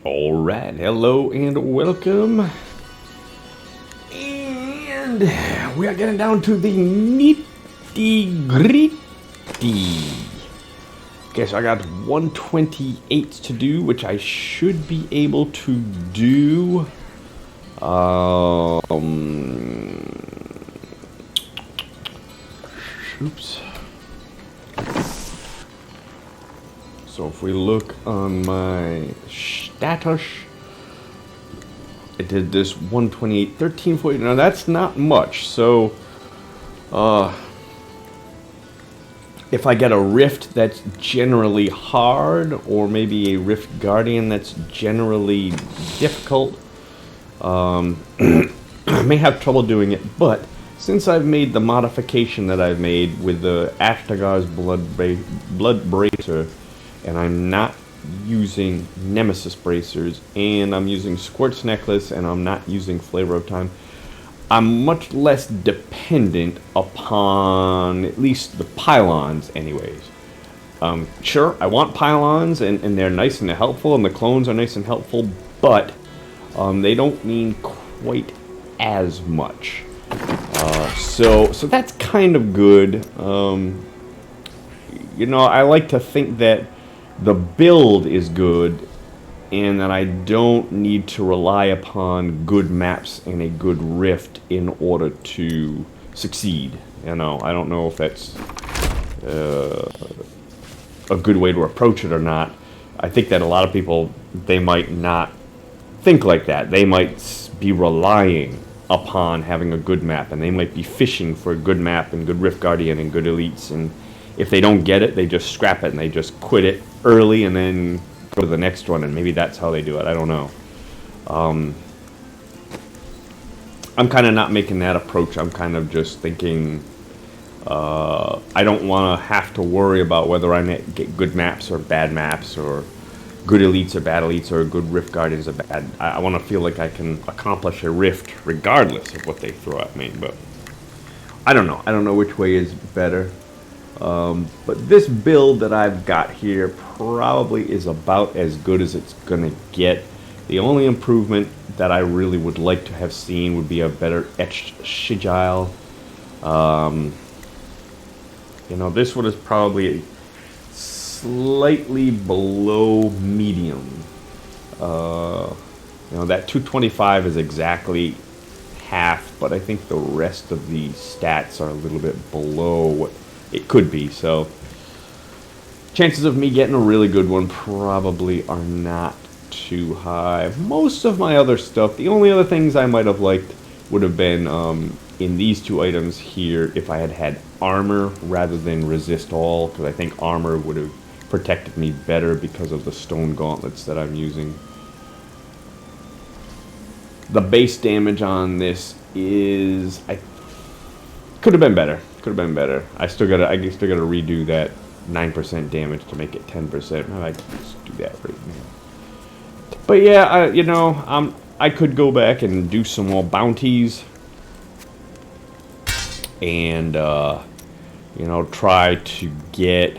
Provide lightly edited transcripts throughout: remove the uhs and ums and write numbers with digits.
Alright, hello and welcome. And we are getting down to the nitty gritty. Okay, so I got 128 to do, which I should be able to do. Oops. So if we look on my status, I did this 128, 1340. Now that's not much. So, if I get a rift that's generally hard, or maybe a rift guardian that's generally difficult, I may have trouble doing it. But since I've made the modification that I've made with the Ashtagar's blood bracer, and I'm not using Nemesis bracers, and I'm using Squirt's necklace, and I'm not using Flavor of Time, I'm much less dependent upon at least the pylons anyways. Sure, I want pylons, and they're nice and they're helpful, and the clones are nice and helpful, but they don't mean quite as much. So that's kind of good. I like to think that the build is good, and that I don't need to rely upon good maps and a good rift in order to succeed. I don't know if that's a good way to approach it or not. I think that a lot of people, they might not think like that. They might be relying upon having a good map, and they might be fishing for a good map and good Rift Guardian and good elites, and if they don't get it, they just scrap it and they just quit it early and then go to the next one, and maybe that's how they do it. I don't know. I'm kind of not making that approach. I'm kind of just thinking I don't want to have to worry about whether I get good maps or bad maps, or good elites or bad elites, or good Rift Guardians or bad. I want to feel like I can accomplish a Rift regardless of what they throw at me, but I don't know. I don't know which way is better. But this build that I've got here probably is about as good as it's gonna get. The only improvement that I really would like to have seen would be a better etched sigil. This one is probably slightly below medium. That 225 is exactly half, but I think the rest of the stats are a little bit below what it could be, so chances of me getting a really good one probably are not too high. Most of my other stuff, the only other things I might have liked would have been in these two items here, if I had had armor rather than resist all, because I think armor would have protected me better because of the stone gauntlets that I'm using. The base damage on this is, could have been better. I still gotta redo that 9% damage to make it 10%. I can just do that right now. But yeah, I could go back and do some more bounties, and try to get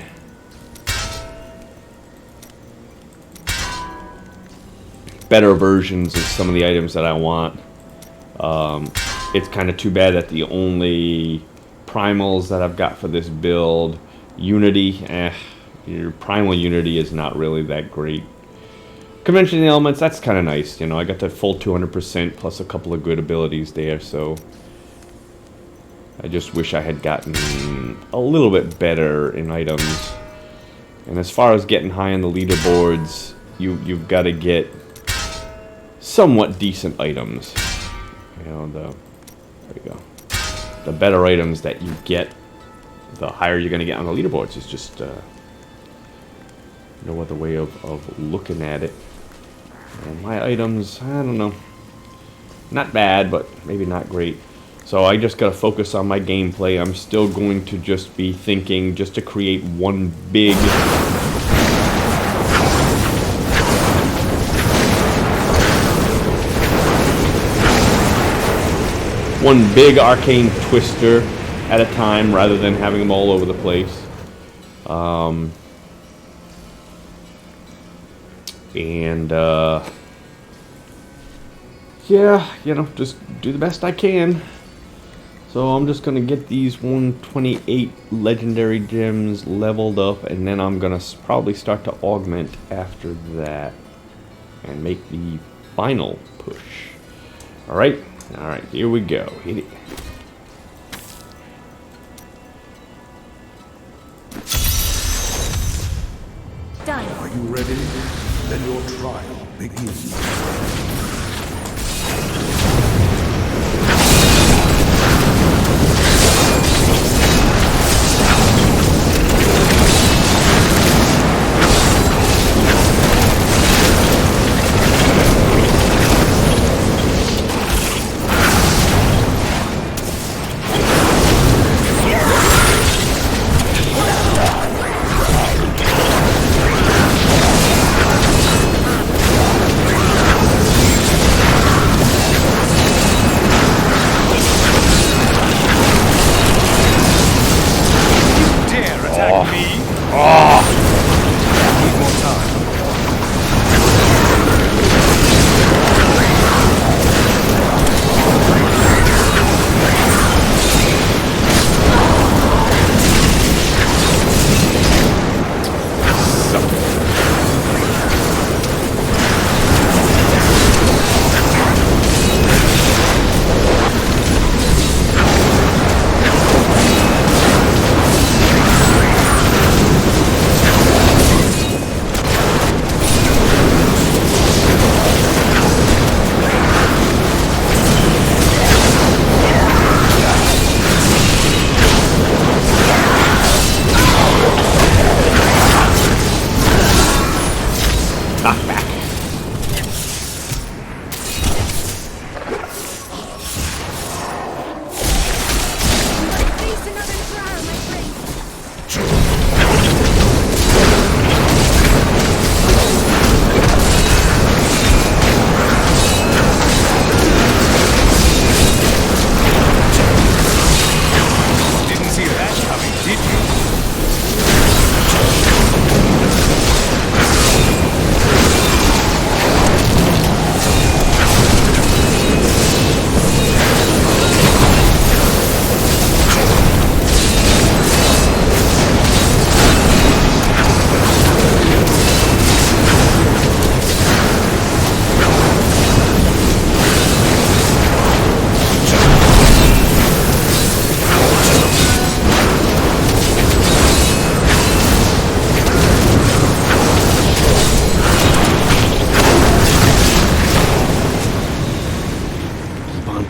better versions of some of the items that I want. It's kind of too bad that the only primals that I've got for this build, Unity, your primal Unity is not really that great. Convention elements, that's kind of nice. I got the full 200% plus a couple of good abilities there, so I just wish I had gotten a little bit better in items. And as far as getting high on the leaderboards, you've got to get somewhat decent items. There you go. The better items that you get, the higher you're going to get on the leaderboards. It's just no other way of looking at it. And my items, I don't know. Not bad, but maybe not great. So I just got to focus on my gameplay. I'm still going to just be thinking just to create one big arcane twister at a time, rather than having them all over the place. And yeah, you know, just do the best I can. So I'm just gonna get these 128 legendary gems leveled up, and then I'm gonna probably start to augment after that and make the final push. All right, here we go. Hit it. Done. Are you ready? Then your trial begins.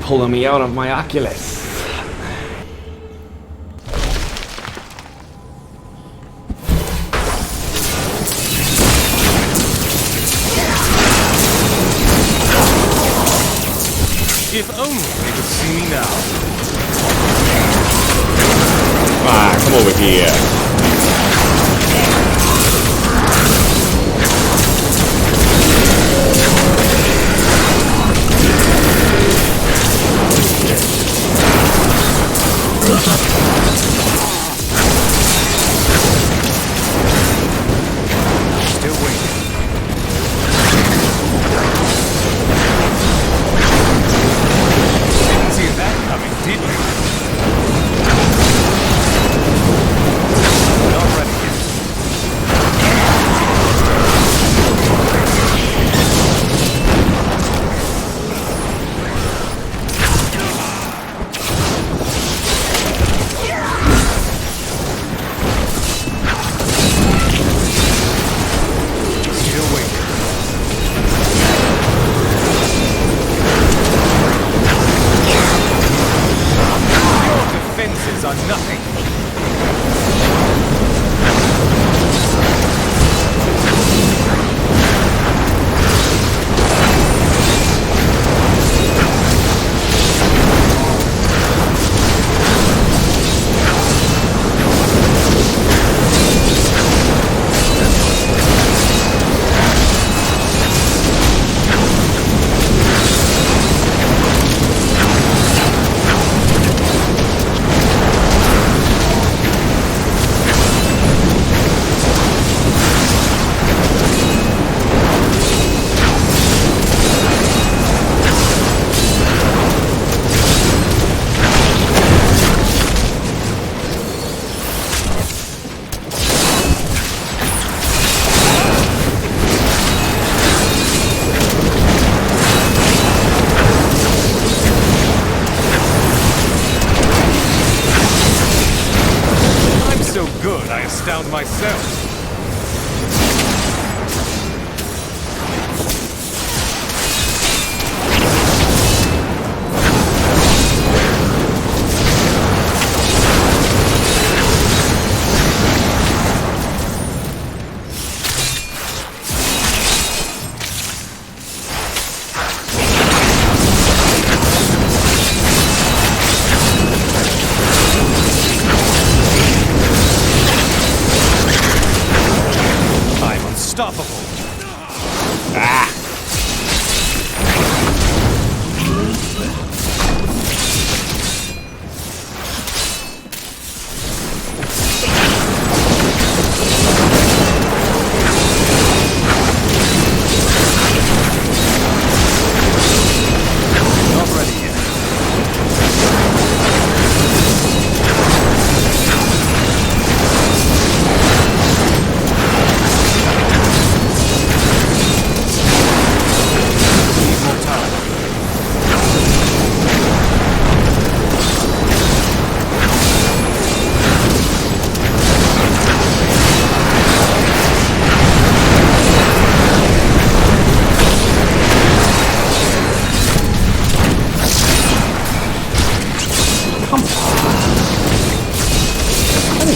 Pulling me out of my Oculus. If only they could see me now. Ah, come over here. Still waiting. Didn't see that coming, did you?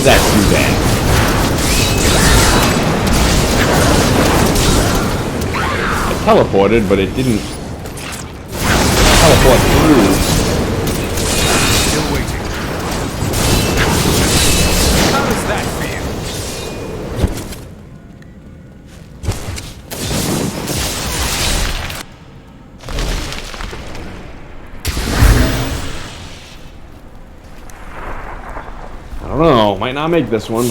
does that do that? It teleported, but it didn't teleport through. Still waiting. How does that feel? I don't know. Might not make this one.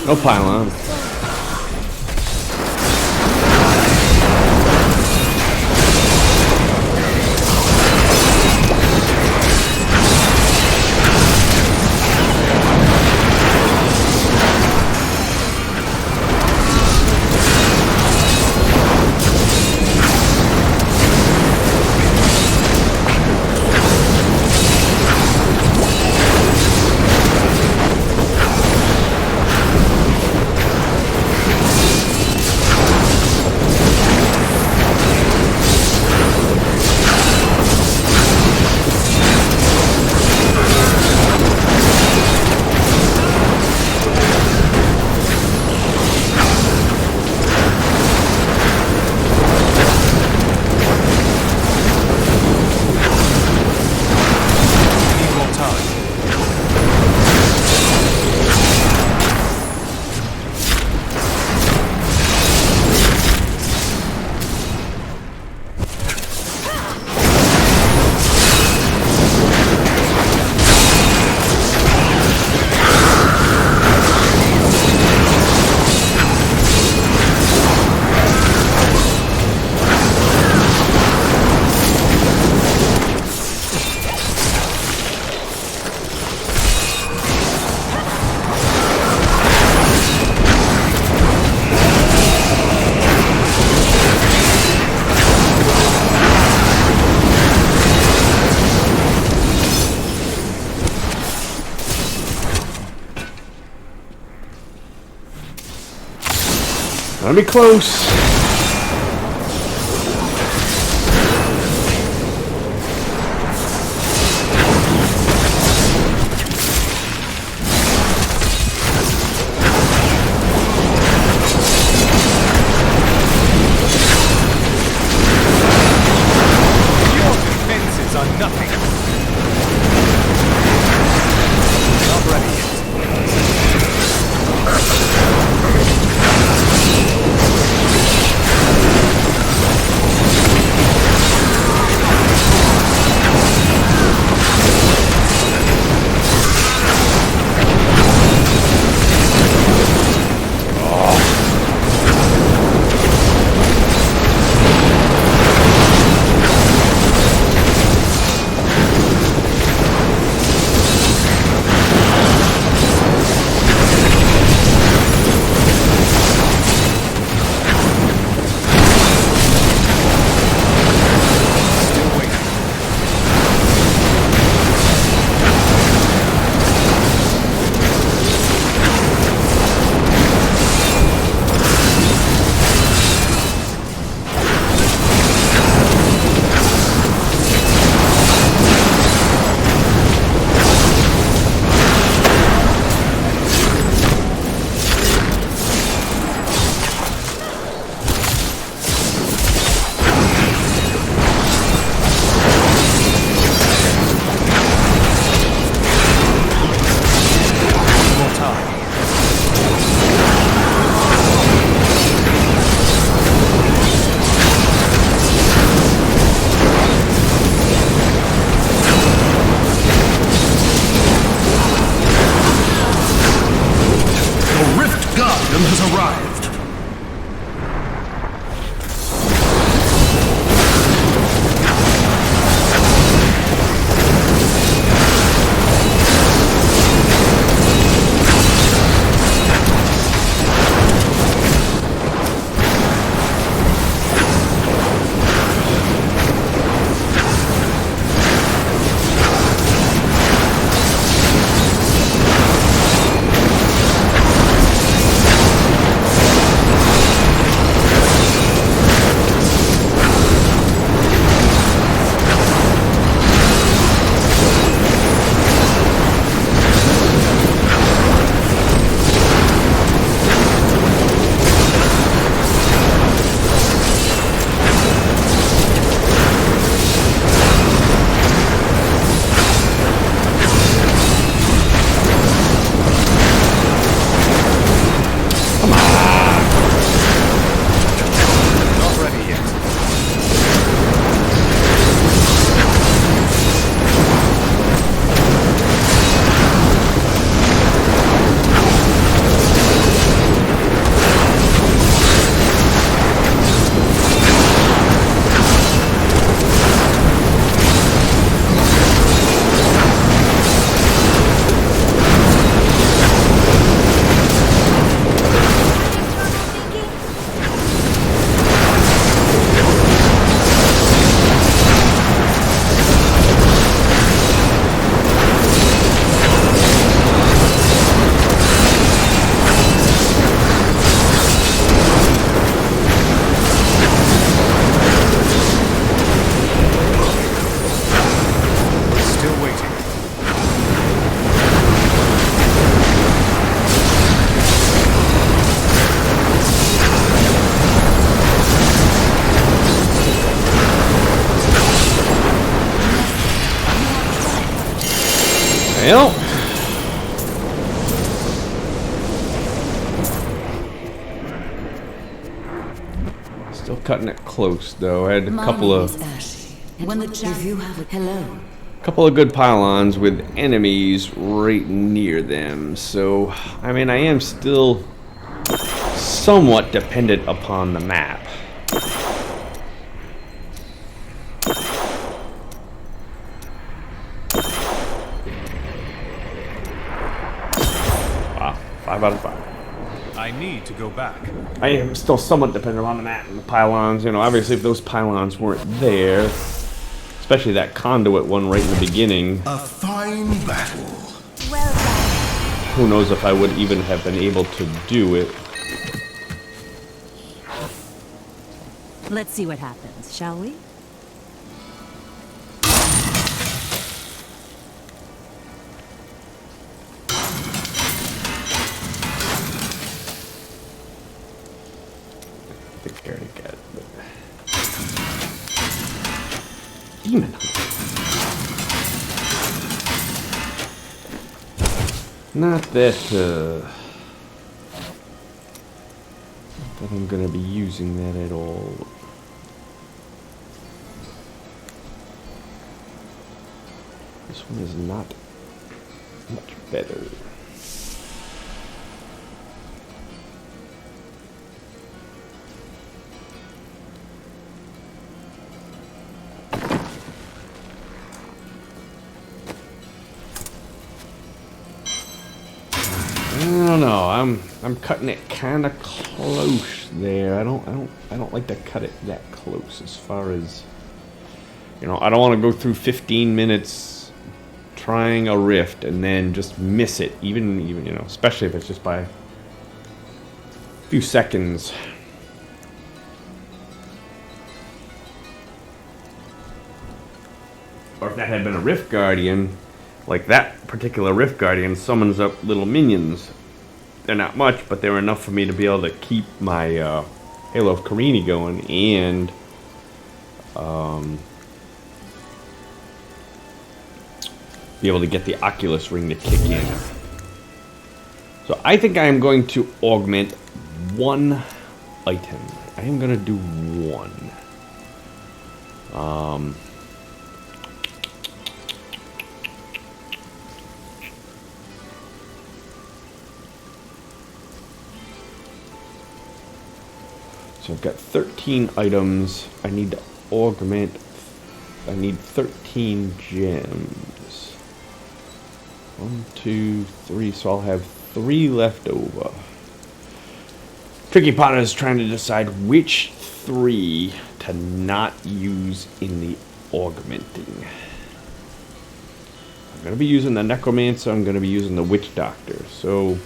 No pylon. Gotta be close. Your defenses are nothing. Not ready yet. Well, still cutting it close though. I had a couple of good pylons with enemies right near them. So, I mean, I am still somewhat dependent upon the map. Wow, 5 out of 5. I need to go back. I am still somewhat dependent on the map and the pylons. You know, obviously if those pylons weren't there, especially that conduit one right in the beginning, A fine battle. Well done. who knows if I would even have been able to do it. Let's see what happens, shall we? I think I already got it. But... Demon Hunter. Not that I'm gonna be using that at all. This one is not much better. I don't know. I'm cutting it kind of close there. I don't like to cut it that close. As far as, you know, I don't want to go through 15 minutes trying a rift and then just miss it. Even you know, especially if it's just by a few seconds. Or if that had been a Rift Guardian, like that particular Rift Guardian summons up little minions. They're not much, but they're enough for me to be able to keep my Halo of Carini going and be able to get the Oculus Ring to kick in. So I think I am going to augment one item. I am going to do one. So I've got 13 items. I need to augment. I need 13 gems. 1, 2, 3. So I'll have 3 left over. Tricky part is trying to decide which 3 to not use in the augmenting. I'm going to be using the Necromancer. I'm going to be using the Witch Doctor. So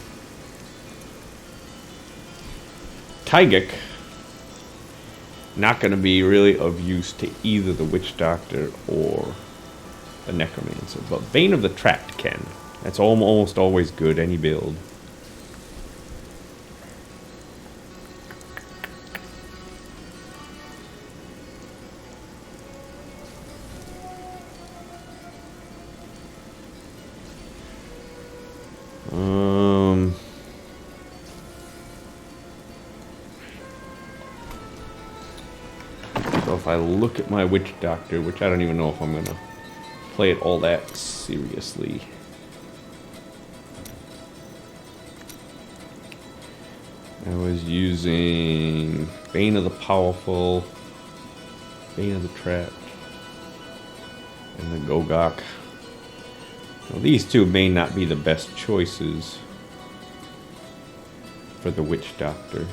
Tygic, not going to be really of use to either the Witch Doctor or the Necromancer. But Bane of the Trapped can. That's almost always good, any build. So if I look at my Witch Doctor, which I don't even know if I'm gonna play it all that seriously. I was using Bane of the Powerful, Bane of the Trapped, and the Gogok. Now, these two may not be the best choices for the Witch Doctor.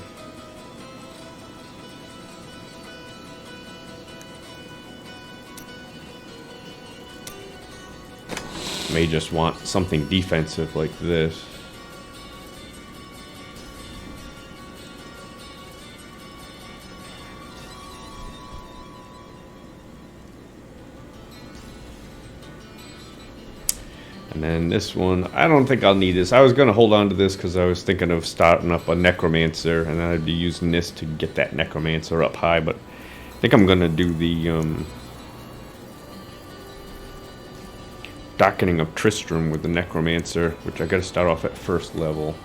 May just want something defensive like this. And then this one, I don't think I'll need this. I was going to hold on to this because I was thinking of starting up a Necromancer, and then I'd be using this to get that Necromancer up high, but I think I'm going to do the Darkening of Tristram with the Necromancer, which I gotta start off at first level.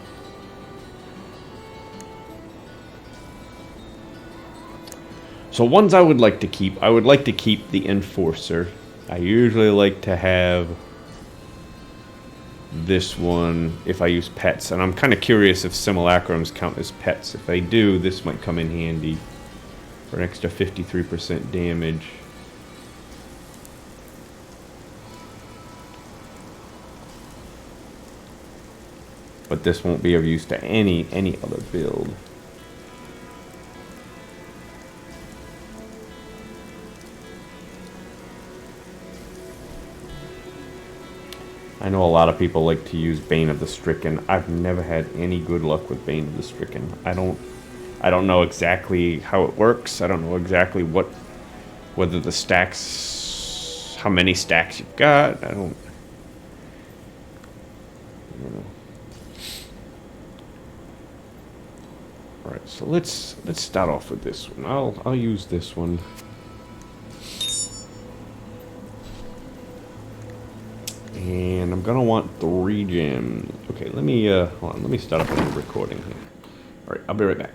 So ones I would like to keep. I would like to keep the Enforcer. I usually like to have this one if I use pets. And I'm kind of curious if simulacrums count as pets. If they do, this might come in handy for an extra 53% damage. But this won't be of use to any other build. I know a lot of people like to use Bane of the Stricken. I've never had any good luck with Bane of the Stricken. I don't know exactly how it works. I don't know exactly whether the stacks, how many stacks you've got. I don't know. All right, so let's start off with this one. I'll use this one. And I'm gonna want 3 gems. Okay, let me hold on, let me start up a new recording here. Alright, I'll be right back.